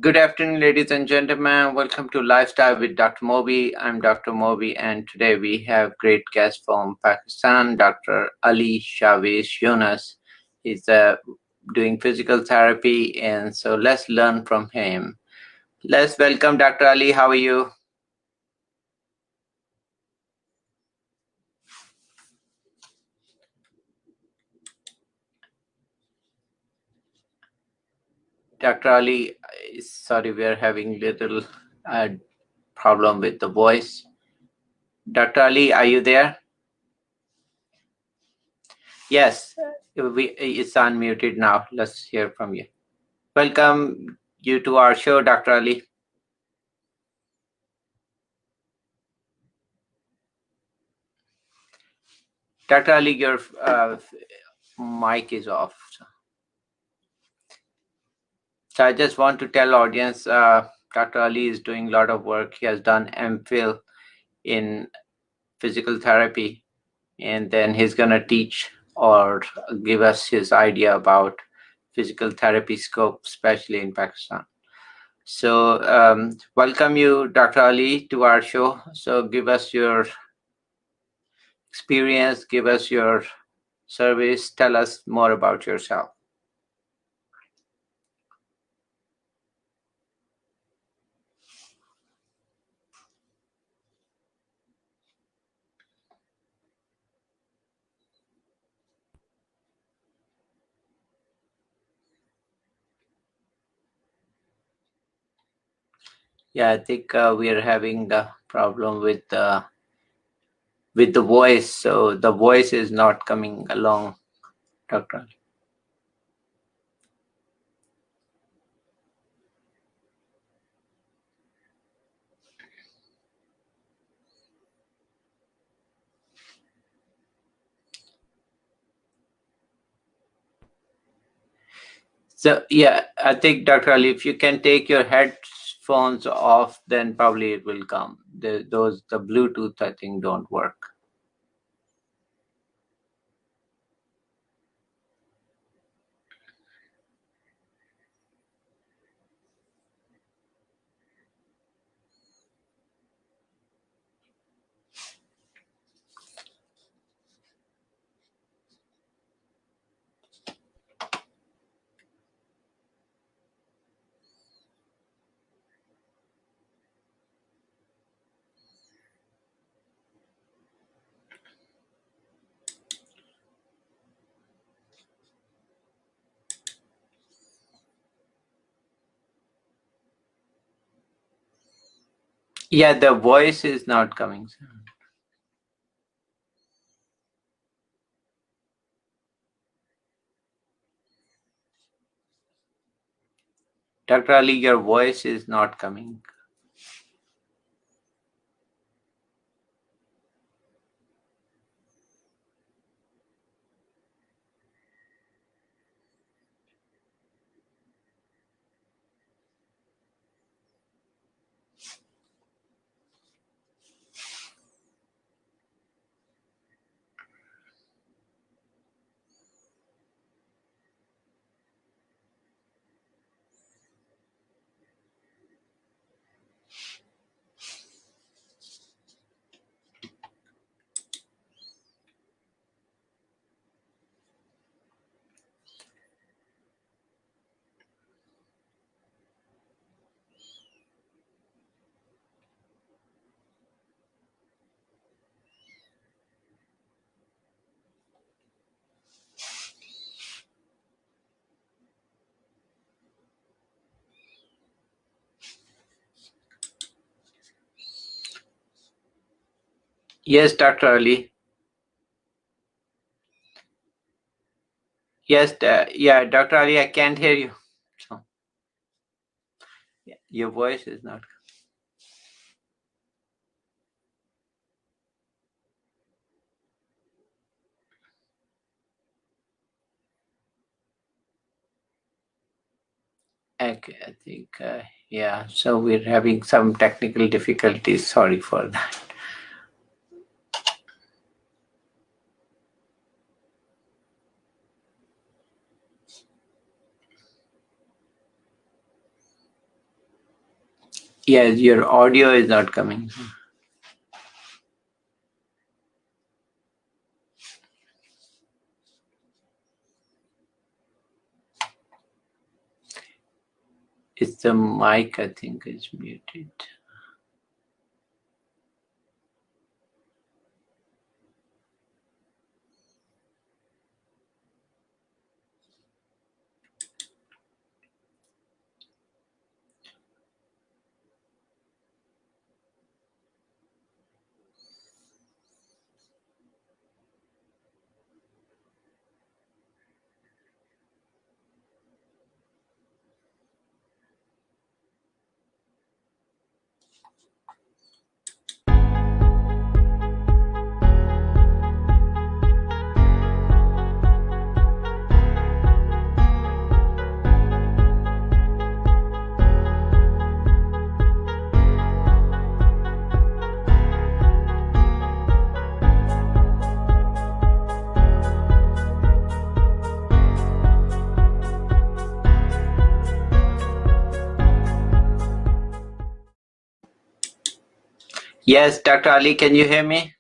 Good afternoon, ladies and gentlemen. Welcome to Lifestyle with Dr. Mobi. I'm Dr. Mobi, and today we have great guest from Pakistan, Dr. Ali Shawiz Yunus. He's doing physical therapy, and so let's learn from him. Let's welcome Dr. Ali. How are you? Dr. Ali, sorry, we are having little uh, problem with the voice. Dr. Ali, are you there? Yes, it's unmuted now. Let's hear from you. Welcome you to our show, Dr. Ali. Dr. Ali, your mic is off. So I just want to tell audience, Dr. Ali is doing a lot of work. He has done MPhil in physical therapy, and then he's going to teach or give us his idea about physical therapy scope, especially in Pakistan. So welcome you, Dr. Ali, to our show. So give us your experience, give us your service, tell us more about yourself. Yeah, I think we are having a problem with the voice, so the voice is not coming along, Doctor. So yeah, I think Dr. Ali, if you can take your headphones off, then probably it will come. The Bluetooth I think don't work. Yeah, the voice is not coming. Dr. Ali, your voice is not coming. Yes, Dr. Ali. Yes, yeah, Dr. Ali, I can't hear you. So yeah, your voice is not. Okay, I think, yeah, so we're having some technical difficulties. Sorry for that. Yes, your audio is not coming. It's the mic, I think, is muted. Yes, Dr. Ali, can you hear me?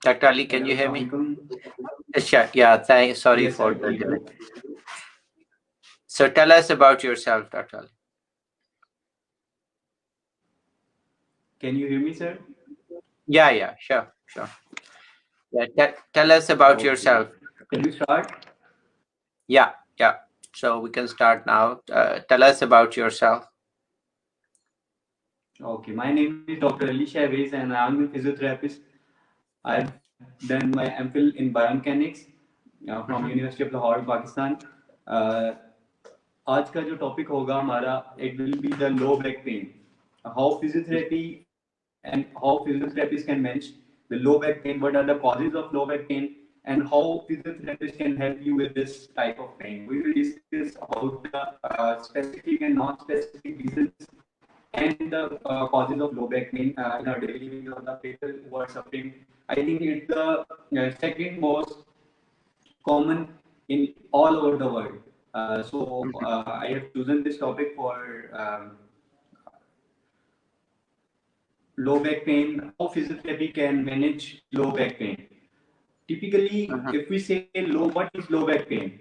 Dr. Ali, can you hear me? Sure. Yeah, thanks. Sorry Yes, for sir. the delay. So tell us about yourself, Dr. Ali. Can you hear me, sir? Yeah, sure. Yeah, tell us about Okay. yourself. Can we start? Yeah. So we can start now. Tell us about yourself. Okay. My name is Dr. Ali Shahbaz and I'm a physiotherapist. I've done my MPhil in biomechanics from University of Lahore, Pakistan. Uh, आज का जो topic होगा हमारा it will be the low back pain how physiotherapy and how physiotherapists can manage the low back pain, what are the causes of low back pain, and how physiotherapists can help you with this type of pain. We will discuss about the specific and non-specific reasons and the causes of low back pain in our daily living or the people who are suffering. I think it's the second most common in all over the world. I have chosen this topic for low back pain, how physiotherapy can manage low back pain. Typically, if we say low, what is low back pain?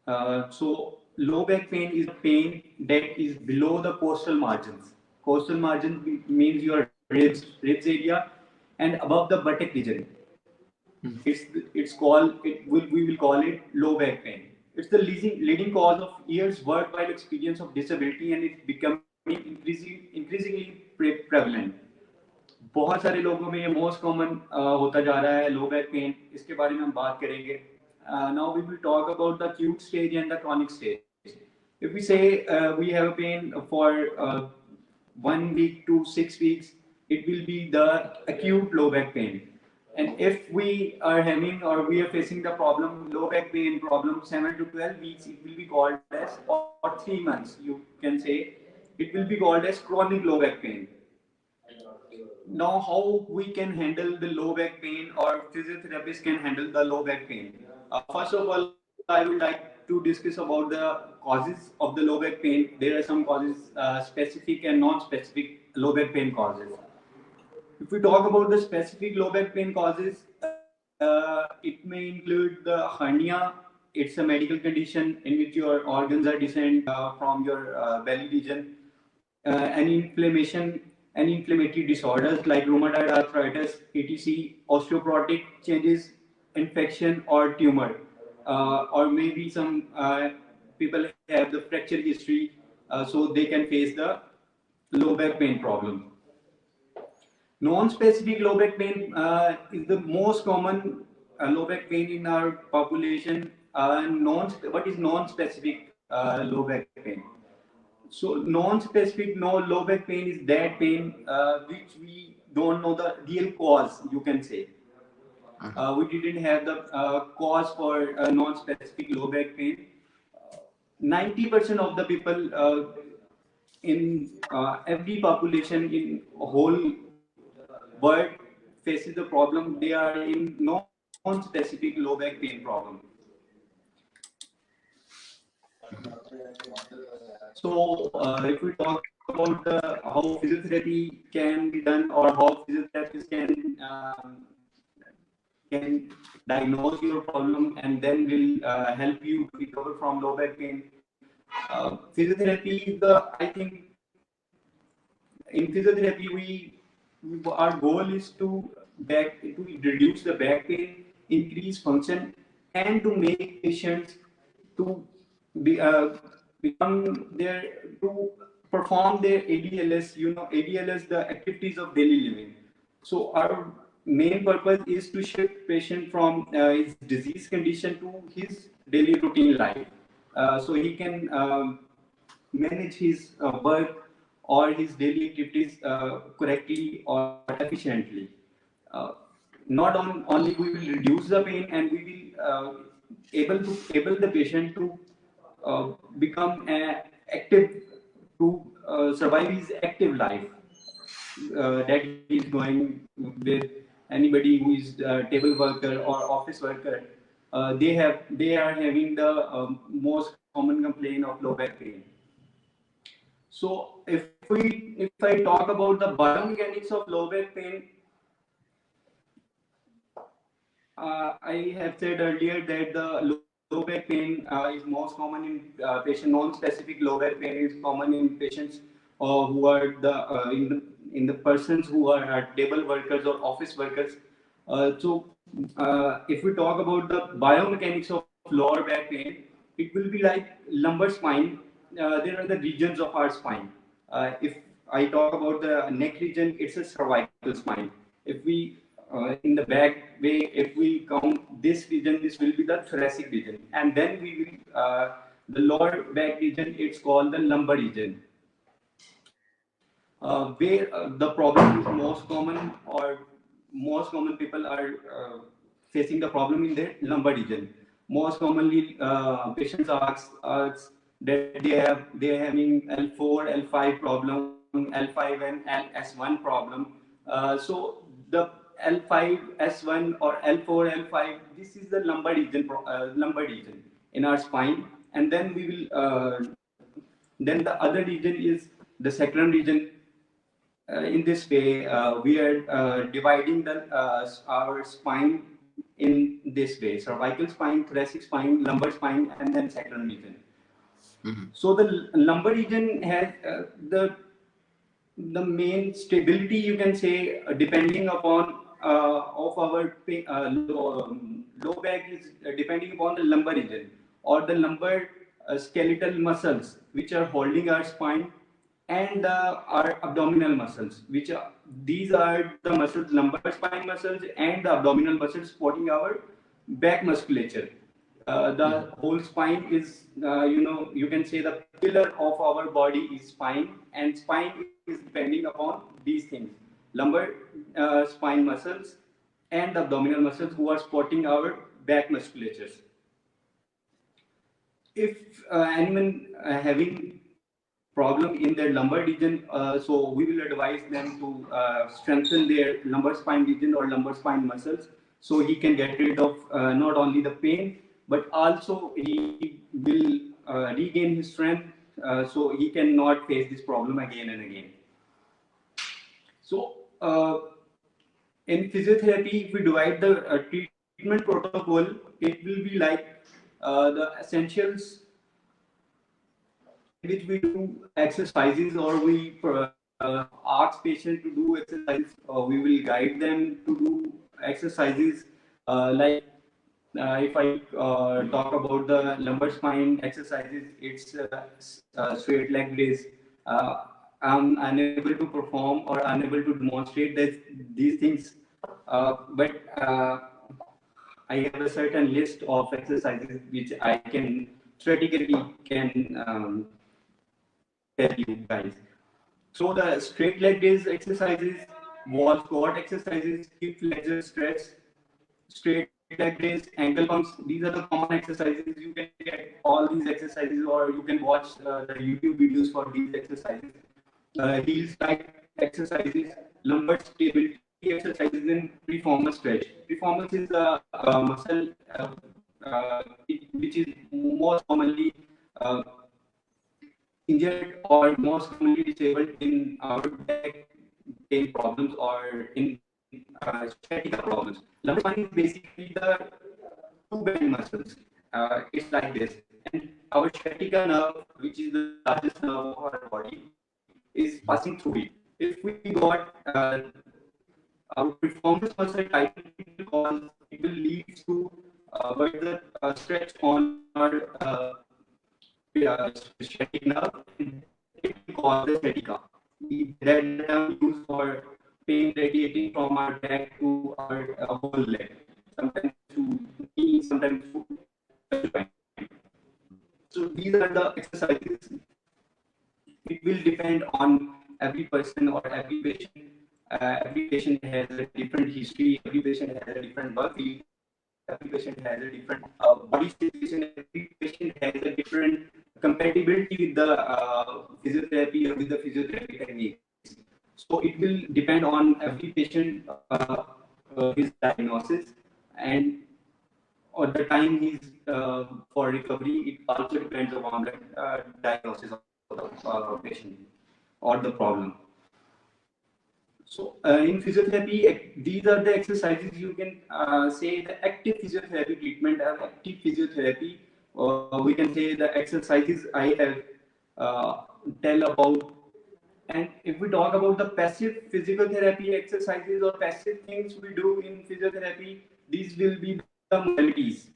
Low back pain is a pain that is below the costal margins. Costal margin means your ribs area, and above the buttock region. It's called we will call it low back pain. It's the leading cause of years worldwide experience of disability, and it's becoming increasingly prevalent. बहुत सारे लोगों में ये most common होता जा रहा है low back pain इसके बारे में हम बात करेंगे now we will talk about the acute stage and the chronic stage if we say we have a pain for 1 week to 6 weeks it will be the acute low back pain and if we are having or we are facing the problem low back pain problem 7 to 12 weeks it will be called as or 3 months you can say it will be called as chronic low back pain. Now, how we can handle the low back pain or physiotherapists can handle the low back pain? First of all, I would like to discuss about the causes of the low back pain. There are some causes, specific and non-specific low back pain causes. If we talk about the specific low back pain causes, it may include the hernia. It's a medical condition in which your organs are descend from your belly region. Any inflammation, any inflammatory disorders like rheumatoid arthritis, etc., osteoporotic changes, infection or tumor, or maybe some people have the fracture history, so they can face the low back pain problem. Non-specific low back pain is the most common low back pain in our population. What is non-specific low back pain? So non-specific no low back pain is that pain which we don't know the real cause. You can say we didn't have the cause for non-specific low back pain. 90% of the people in every population in whole world faces the problem. They are in non-specific low back pain problem. So if we talk about how physiotherapy can be done, or how physiotherapists can diagnose your problem and then will help you to recover from low back pain. Physiotherapy, I think in physiotherapy, our goal is to reduce the back pain, increase function, and to make patients to be become their to perform their ADLS. ADLS, the activities of daily living. So our main purpose is to shift patient from his disease condition to his daily routine life, so he can manage his work or his daily activities correctly or efficiently. Uh, Not only we will reduce the pain, and we will able the patient to become active, to survive his active life that he is going with. Anybody who is table worker or office worker, they are having the most common complaint of low back pain. So if I talk about the biomechanics of low back pain, I have said earlier that the low back pain is most common in patient. Non-specific low back pain is common in patients who are in the persons who are table workers or office workers. If we talk about the biomechanics of lower back pain, it will be like lumbar spine. There are the regions of our spine. If I talk about the neck region, it's a cervical spine. If we in the back way, if we count this region, this will be the thoracic region, and then we will the lower back region. It's called the lumbar region, where the problem is most common, or most common people are facing the problem in their lumbar region. Most commonly, patients ask that they are having L4, L5 problem, L5 and LS1 problem. So the L5, S1 or L4, L5, this is the lumbar region in our spine, and then we will then the other region is the sacrum region. In this way, we are dividing our spine in this way: cervical spine, thoracic spine, lumbar spine, and then sacrum region. So the lumbar region has the main stability, you can say, depending upon of our low back is depending upon the lumbar region, or the lumbar skeletal muscles which are holding our spine, and our abdominal muscles, which are these are the muscles, lumbar spine muscles and the abdominal muscles supporting our back musculature. The whole spine is, you can say the pillar of our body is spine, and spine is depending upon these things: lumbar spine muscles and the abdominal muscles who are supporting our back musculatures. If anyone having problem in their lumbar region, so we will advise them to strengthen their lumbar spine region or lumbar spine muscles, so he can get rid of not only the pain, but also he will regain his strength, so he cannot face this problem again and again. So in physiotherapy, if we divide the treatment protocol, it will be like the essentials, which we do exercises, or we ask patients to do exercises. We will guide them to do exercises. Like if I talk about the lumbar spine exercises, it's straight leg raise. I'm unable to perform or unable to demonstrate these things, but I have a certain list of exercises which I can theoretically can tell you guys. So the straight leg raise exercises, wall squat exercises, hip flexor stretch, straight leg raise, ankle pumps. These are the common exercises. You can get all these exercises, or you can watch the YouTube videos for these exercises. Heels tight exercises, lumbar stability exercises, and preformer stretch. Preformance is the muscle which is most commonly uh, injured or most commonly disabled in our back pain problems or in sciatica problems. Lumbar spine is basically the two band muscles. It's like this, and our sciatica nerve, which is the largest nerve of our body, is passing through it. If we got our performance muscle tightened, it will lead to further stretch on our sciatic nerve, and it will cause the sciatica. That the term used for pain radiating from our back to our whole leg, sometimes to knee, sometimes to joint. So these are the exercises. It will depend on every person or every patient. Every patient has a different history. Every patient has a different work field. Every patient has a different body situation. Every patient has a different compatibility with the physiotherapy or with the physiotherapy techniques. So it will depend on every patient, his diagnosis, and or the time he's for recovery. It also depends upon the diagnosis of the patient or the problem. So in physiotherapy, these are the exercises you can say the active physiotherapy treatment or active physiotherapy. We can say the exercises I have tell about. And if we talk about the passive physical therapy exercises or passive things we do in physiotherapy, these will be the modalities.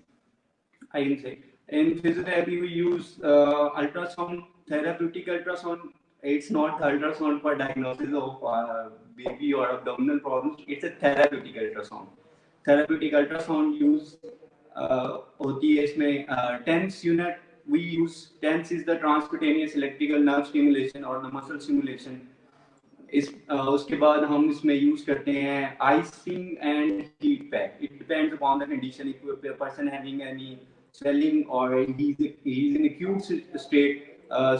I can say. In physiotherapy, we use ultrasound, therapeutic ultrasound. It's not ultrasound for diagnosis of baby or abdominal problems. It's a therapeutic ultrasound. Therapeutic ultrasound use होती है इसमें TENS unit. We use TENS is the transcutaneous electrical nerve stimulation or the muscle stimulation. उसके बाद हम इसमें use करते हैं icing and heat pack. It depends upon the condition. If a person having any swelling or he's in acute state,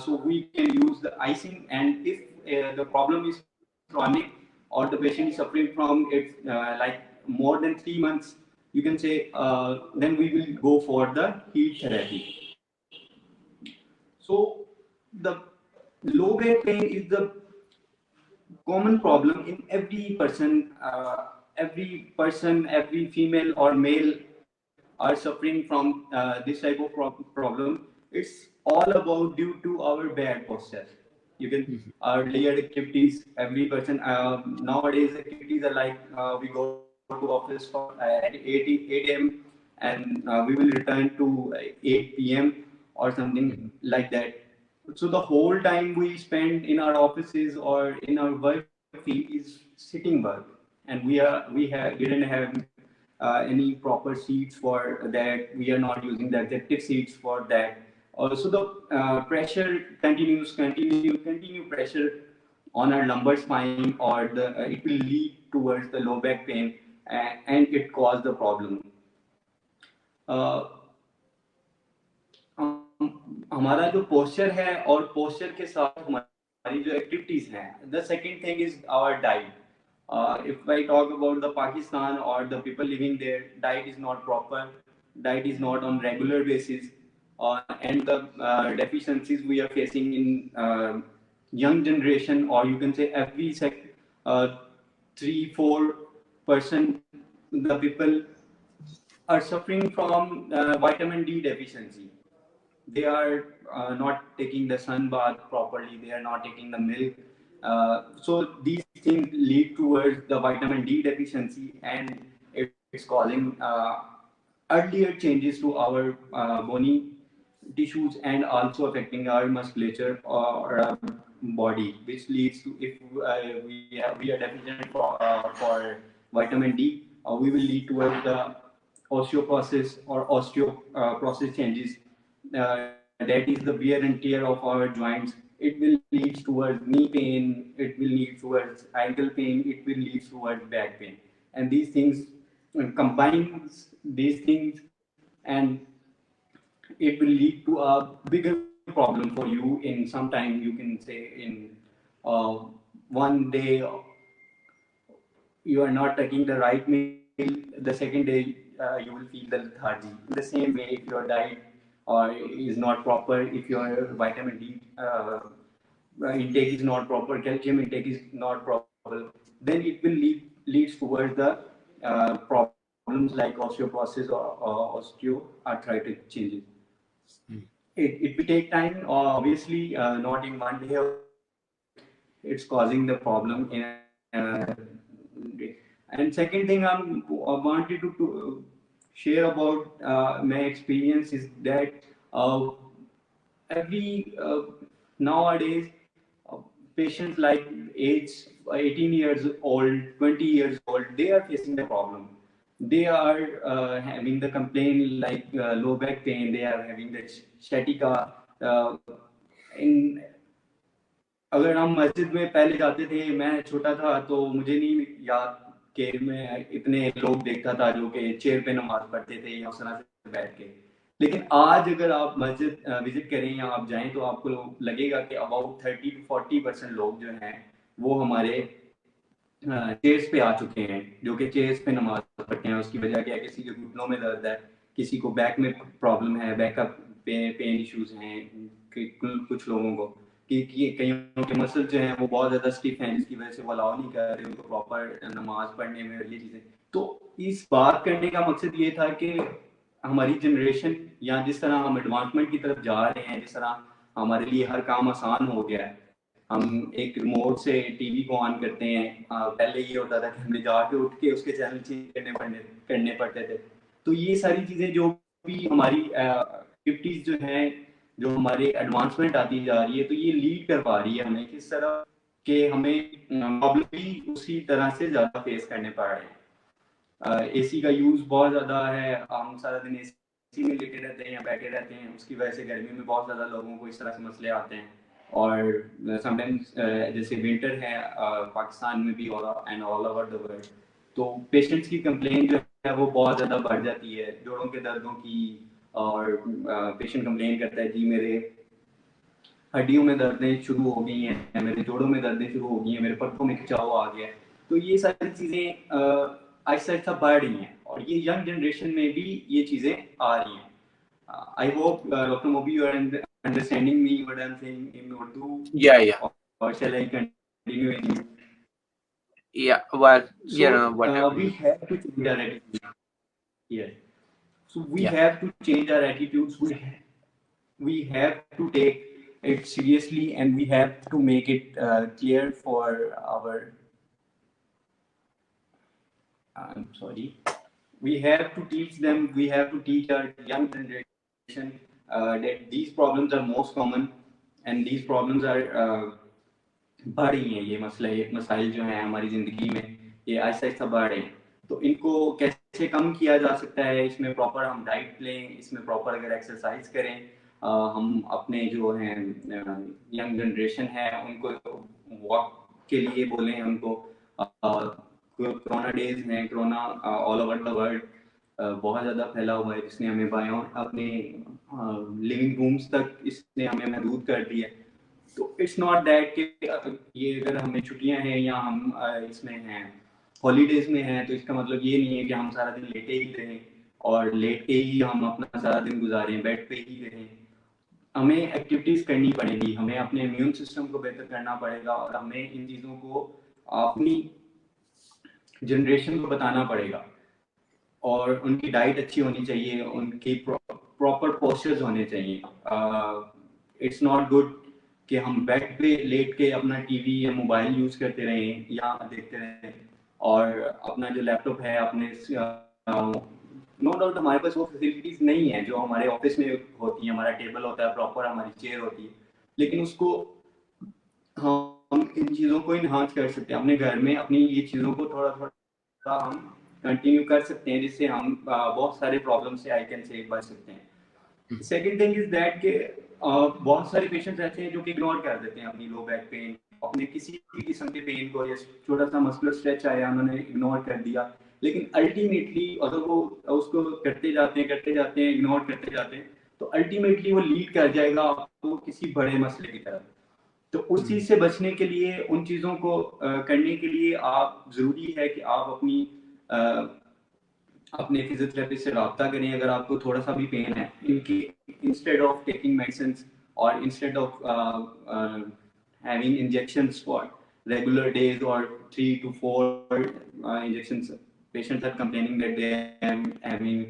so we can use the icing. And if the problem is chronic or the patient is suffering from it like more than 3 months, you can say then we will go for the heat therapy. So the low back pain is the common problem in every person, every female or male are suffering from this type of problem. It's all about due to our bad posture. You can our daily activities. Every person nowadays activities are like we go to office for at 8 a.m. and we will return to 8 p.m. or something like that. So the whole time we spend in our offices or in our work field is sitting work, and we didn't have any proper seats for that. We are not using the executive seats for that. Also, the pressure continue pressure on our lumbar spine, or the it will lead towards the low back pain, and it cause the problem. Uh, हमारा जो posture है और posture के साथ हमारी जो activities हैं, the second thing is our diet. If I talk about the Pakistan or the people living there, diet is not proper, diet is not on regular basis, and the deficiencies we are facing in young generation, or you can say every 3-4% the people are suffering from vitamin D deficiency. They are not taking the sun bath properly. They are not taking the milk. So these things lead towards the vitamin D deficiency, and it's causing earlier changes to our bony tissues and also affecting our musculature or our body, which leads to if we are deficient for vitamin D, we will lead towards the osteoporosis or osteoporosis changes. That is the wear and tear of our joints. It will lead towards knee pain. It will lead towards ankle pain. It will lead towards back pain. And these things combines these things, and it will lead to a bigger problem for you in some time. You can say in one day you are not taking the right meal. The second day you will feel the lethargy. In the same way, if your diet or is not proper, if your vitamin D intake is not proper, calcium intake is not proper, then it will leads towards the problems like osteoporosis or osteoarthritic changes. It will take time, obviously, not in one day. It's causing the problem in and second thing I wanted to share about my experience is that uh, every nowadays uh, patients like age 18 years old, 20 years old, they are facing the problem. They are having the complaint like low back pain, they are having the sciatica. In अगर हम मस्जिद में पहले जाते थे, मैं छोटा था तो मुझे नहीं याद कि मैं इतने लोग देखता था जो कि चेयर पे नमाज पढ़ते थे या उस तरह से बैठ के. लेकिन आज अगर आप मस्जिद विजिट करें या आप जाएं तो आपको लगेगा कि अबाउट 30 to 40% लोग जो हैं वो हमारे चेयर्स पे आ चुके हैं, जो कि चेयर्स पे नमाज पढ़ते हैं. उसकी वजह क्या है? किसी के घुटनों में दर्द है, किसी को बैक में प्रॉब्लम है, बैकअप पेन इश्यूज हैं कुछ लोगों को, कि कईयों के मसल जो हैं वो बहुत ज़्यादा स्टिफ हैं जिसकी वजह से वो अलाउ नहीं कर रहे उनको प्रॉपर नमाज पढ़ने में और ये चीज़ें. तो इस बात करने का मकसद ये था कि हमारी जनरेशन या जिस तरह हम एडवांसमेंट की तरफ जा रहे हैं, जिस तरह हमारे लिए हर काम आसान हो गया है, हम एक रिमोट से टीवी को ऑन करते हैं. पहले ये होता था कि हमें जाके उठ के उसके चैनल चेंज करने पड़ते थे. तो ये सारी चीज़ें जो भी हमारी एक्टिविटीज़ जो हैं, जो हमारे एडवांसमेंट आती जा रही है, तो ये लीड करवा रही है हमें किस तरह के हमें प्रॉब्लम भी उसी तरह से ज़्यादा फेस करने पड़ रहे हैं. एसी का यूज़ बहुत ज़्यादा है, हम सारा दिन एसी में लेटे रहते हैं या बैठे रहते हैं, उसकी वजह से गर्मी में बहुत ज़्यादा लोगों को इस तरह से मसले आते हैं. और समटाइम्स जैसे विंटर है पाकिस्तान में भी and all over the world, तो पेशेंट्स की कंप्लेंट जो है वो बहुत ज़्यादा बढ़ जाती है, जोड़ों के दर्दों की. और पेशेंट कंप्लेन करता है जी मेरे हड्डियों में दर्दें शुरू हो गई हैं, मेरे जोड़ों में दर्दें शुरू हो गई हैं, मेरे पट्टों में खिंचाव आ गया है. तो ये सारी चीज़ें आहिस्ता आहिस्ता बढ़ रही हैं और ये यंग जनरेशन में भी ये चीज़ें आ रही हैं. I hope doctor Mobi you are understanding me what I am saying in Urdu. Yeah. Or shall I continue in? Yeah, well, So whatever. we have to change our attitude. Yes. So we Yeah. have to change our attitudes. We have to take it seriously and we have to make it clear for our I'm sorry, we have to teach them, we have to teach our young generation that these problems are most common and these problems are बढ़ रही हैं. ये मसाइल जो हैं हमारी ज़िंदगी में ये आहिस्ता आहिस्ता बढ़ रहे हैं. तो इनको कैसे कम किया जा सकता है? इसमें प्रॉपर हम डाइट लें, इसमें प्रॉपर अगर एक्सरसाइज करें, हम अपने जो हैं यंग जनरेशन है उनको वॉक के लिए बोलें, उनको कोरोना डेज हैं, corona all over the world बहुत ज़्यादा फैला हुआ है जिसने हमें अपने लिविंग रूम्स तक इसने हमें महदूद कर दिया है. तो इट्स नॉट दैट कि ये अगर हमें छुट्टियां हैं या हम इसमें हैं हॉलीडेज में हैं तो इसका मतलब ये नहीं है कि हम सारा दिन लेटे ही रहें और लेट के ही हम अपना सारा दिन गुजारें, बेड पे ही रहें. हमें एक्टिविटीज़ करनी पड़ेगी, हमें अपने इम्यून सिस्टम को बेहतर करना पड़ेगा और हमें इन चीज़ों को अपनी जनरेशन को बताना पड़ेगा. और उनकी डाइट अच्छी होनी चाहिए, उनकी प्रॉपर पोस्चर्स होने चाहिए. इट्स नॉट गुड कि हम बेड पे लेट के अपना टीवी या मोबाइल यूज़ करते रहें या देखते रहें और अपना जो लैपटॉप है अपने नो डाउट हमारे पास वो फैसिलिटीज़ नहीं है जो हमारे ऑफिस में होती है. हमारा टेबल होता है, प्रॉपर हमारी चेयर होती है, लेकिन उसको हम इन चीज़ों को इन्हांस कर सकते हैं अपने घर में. अपनी ये चीज़ों को थोड़ा थोड़ा हम कंटिन्यू कर सकते हैं जिससे हम बहुत सारे प्रॉब्लम से आई कैन से बच सकते हैं. सेकेंड थिंग इज दैट कि बहुत सारे पेशेंट्स ऐसे हैं जो कि इग्नोर कर देते हैं अपनी लो बैक पेन, अपने किसी भी किस्म के पेन को, या छोटा सा मस्कुलर स्ट्रेच आया उन्होंने इग्नोर कर दिया. लेकिन अल्टीमेटली अगर वो उसको करते जाते हैं इग्नोर करते जाते हैं तो अल्टीमेटली वो लीड कर जाएगा आपको किसी बड़े मसले की तरफ. तो उस चीज़ से बचने के लिए, उन चीज़ों को करने के लिए आप ज़रूरी है कि आप अपनी اپنے فزیوتھراپسٹ سے رابطہ کریں اگر آپ کو تھوڑا سا بھی پین ہے. ان کی انسٹیڈ آف ٹیکنگ میڈیسنس اور instead of having injections for regular days or 3 to 4 injections. Patients are complaining that they are having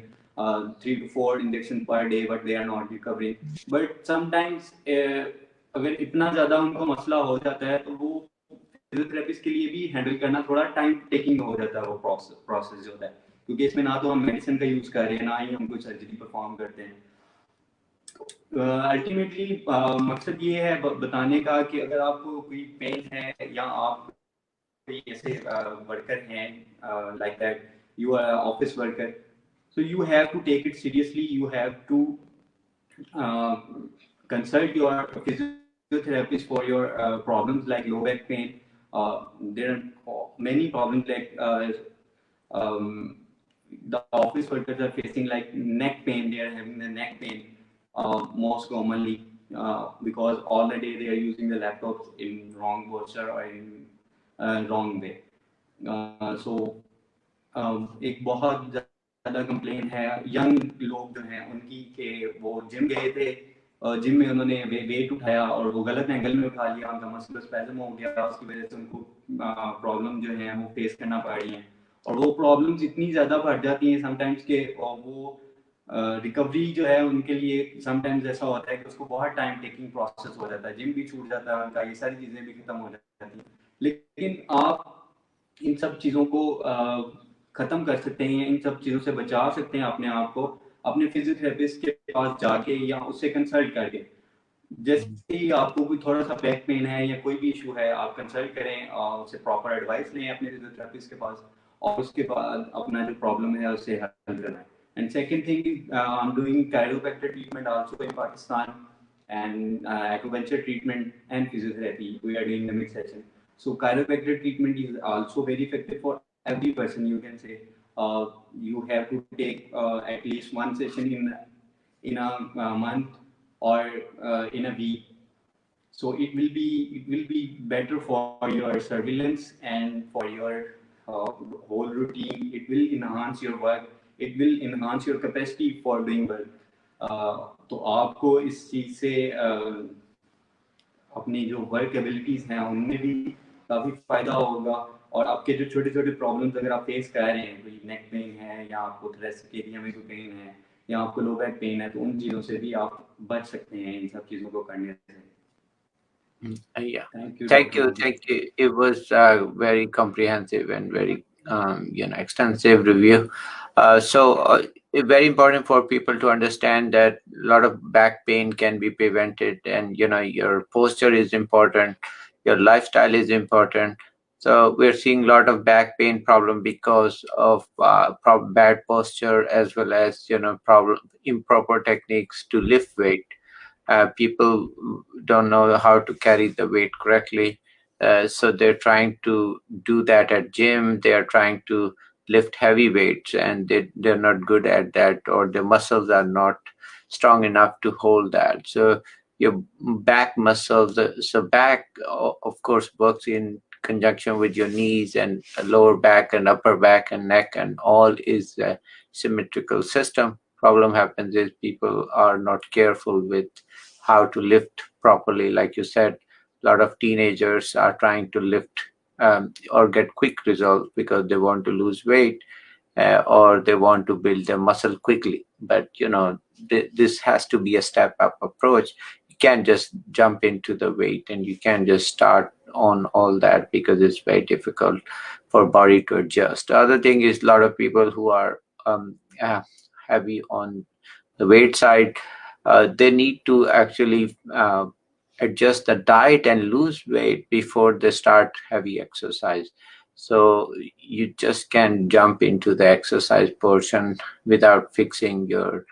3 to 4 injections per day, but they are not recovering. But sometimes اگر اتنا زیادہ ان کو مسئلہ ہو جاتا ہے تو وہ فزیوتھراپسٹ کے لیے بھی ہینڈل کرنا تھوڑا ٹائم ٹیکنگ ہو جاتا ہے وہ پروسیس جو ہوتا ہے, کیونکہ اس میں نہ تو ہم میڈیسن کا یوز کر رہے ہیں نہ ہی ہم کوئی سرجری پرفارم کرتے ہیں. الٹیمیٹلی مقصد یہ ہے بتانے کا کہ اگر آپ کو کوئی پین ہے یا آپ کوئی ایسے ورکر ہیں like that you are office worker, so you have to take it seriously, you have to consult your physiotherapist for your problems like low back pain. There are many problems like the office workers are facing like neck pain. They are having the neck pain most commonly because all the day they are using the laptops in wrong posture or in wrong way. So ایک بہت زیادہ complain ہے young لوگ جو ہیں ان کی کہ وہ جم گئے تھے, جم میں انہوں نے ویٹ اٹھایا اور وہ غلط اینگل میں اٹھا لیا, ان کا مسکولر اسپیزم ہو گیا, اس کی وجہ سے ان کو پرابلم جو ہیں وہ فیس کرنا پڑ رہی ہیں. اور وہ پرابلمس اتنی زیادہ بڑھ جاتی ہیں سم ٹائمس کہ وہ ریکوری جو ہے ان کے لیے سم ٹائمز ایسا ہوتا ہے کہ اس کو بہت ٹائم ٹیکنگ پروسیس ہو جاتا ہے, جم بھی چھوٹ جاتا ہے ان کا, یہ ساری چیزیں بھی ختم ہو جاتی ہیں. لیکن آپ ان سب چیزوں کو ختم کر سکتے ہیں, ان سب چیزوں سے بچا سکتے ہیں اپنے آپ کو اپنے فزیوتھراپسٹ کے پاس جا کے یا اس سے کنسلٹ کر کے. جیسے ہی آپ کو کوئی تھوڑا سا بیک پین ہے یا کوئی بھی ایشو ہے آپ کنسلٹ کریں, اس سے پراپر ایڈوائس لیں اپنے فزیوتھراپسٹ کے پاس, اور اس کے بعد اپنا جو پرابلم ہے اسے حل کرنا ہے. And second thing is I am doing chiropractor treatment also in Pakistan, and acupuncture treatment and physiotherapy. We are doing the mixed session. So chiropractic treatment is also very effective for every person. You can say you have to take at least one session in a month or in a week. So it will be better for your surveillance and for your whole routine. It will enhance your work. It will enhance your capacity for doing work. تو آپ کو اس چیز سے اپنی جو work abilities ہیں ان میں بھی کافی فائدہ ہوگا, اور آپ کے جو چھوٹے چھوٹے پرابلمس اگر آپ فیس کر رہے ہیں, کوئی نیک پین ہے یا آپ کو تھریسک ایریا میں کوئی پین ہے یا آپ کو لو بیک پین ہے, تو ان چیزوں سے بھی آپ بچ سکتے ہیں ان سب چیزوں کو کرنے سے. Yeah. Thank you. It was very comprehensive and very extensive review. So very important for people to understand that a lot of back pain can be prevented, and your posture is important, your lifestyle is important. So we're seeing a lot of back pain problem because of bad posture, as well as improper techniques to lift weight. People don't know how to carry the weight correctly, so they're trying to do that at gym. They are trying to lift heavy weights, and they're not good at that, or the muscles are not strong enough to hold that. So your back muscles, so back of course works in conjunction with your knees and lower back and upper back and neck, and all is a symmetrical system. Problem happens is people are not careful with how to lift properly. Like you said, a lot of teenagers are trying to lift or get quick results because they want to lose weight, or they want to build their muscle quickly. But this has to be a step up approach. You can't just jump into the weight, and you can't just start on all that, because it's very difficult for body to adjust. The other thing is, a lot of people who are heavy on the weight side, they need to actually adjust the diet and lose weight before they start heavy exercise. So you just can't jump into the exercise portion without fixing your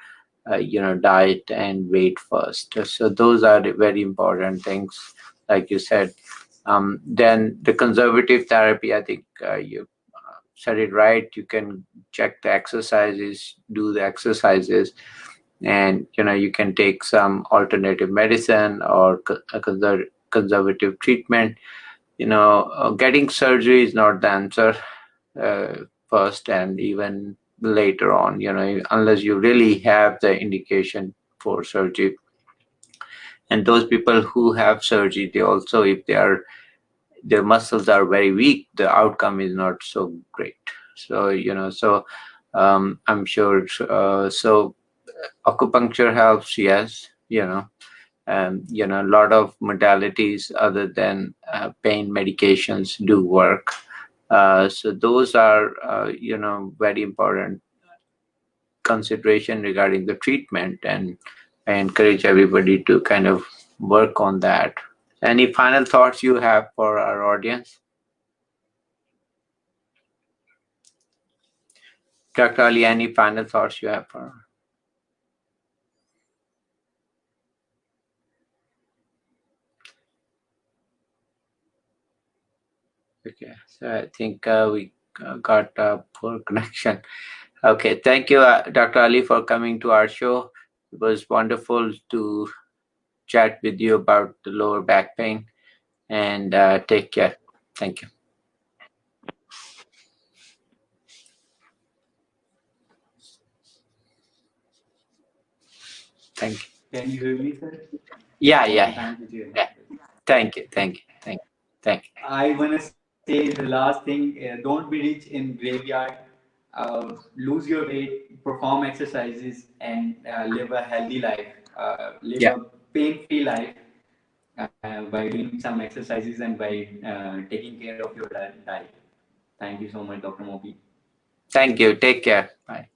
diet and weight first. So those are the very important things, like you said. Then the conservative therapy, I think you said it right. You can check the exercises, do the exercises, and you can take some alternative medicine or a conservative treatment. Getting surgery is not the answer first, and even later on, unless you really have the indication for surgery. And those people who have surgery, they also, if their muscles are very weak, the outcome is not so great. So, I'm sure, so acupuncture helps, yes, a lot of modalities other than pain medications do work. So those are, very important consideration regarding the treatment, and I encourage everybody to kind of work on that. Any final thoughts you have for our audience? Dr. Ali, any final thoughts you have for? Okay, so I think we got a poor connection. Okay, thank you, Dr. Ali, for coming to our show. It was wonderful to chat with you about the lower back pain, and take care. Thank you. Thank you. Can you hear me, sir? Yeah, Okay, yeah. thank you, Jay. Yeah. Thank you. Thank you. Thank you. Thank you. I want to say the last thing, don't be rich in graveyard. Lose your weight, perform exercises, and live a healthy life. Live Yeah. a pain-free life by doing some exercises and by taking care of your diet. Thank you so much, Dr. Mopi. Thank you. Take care. Bye.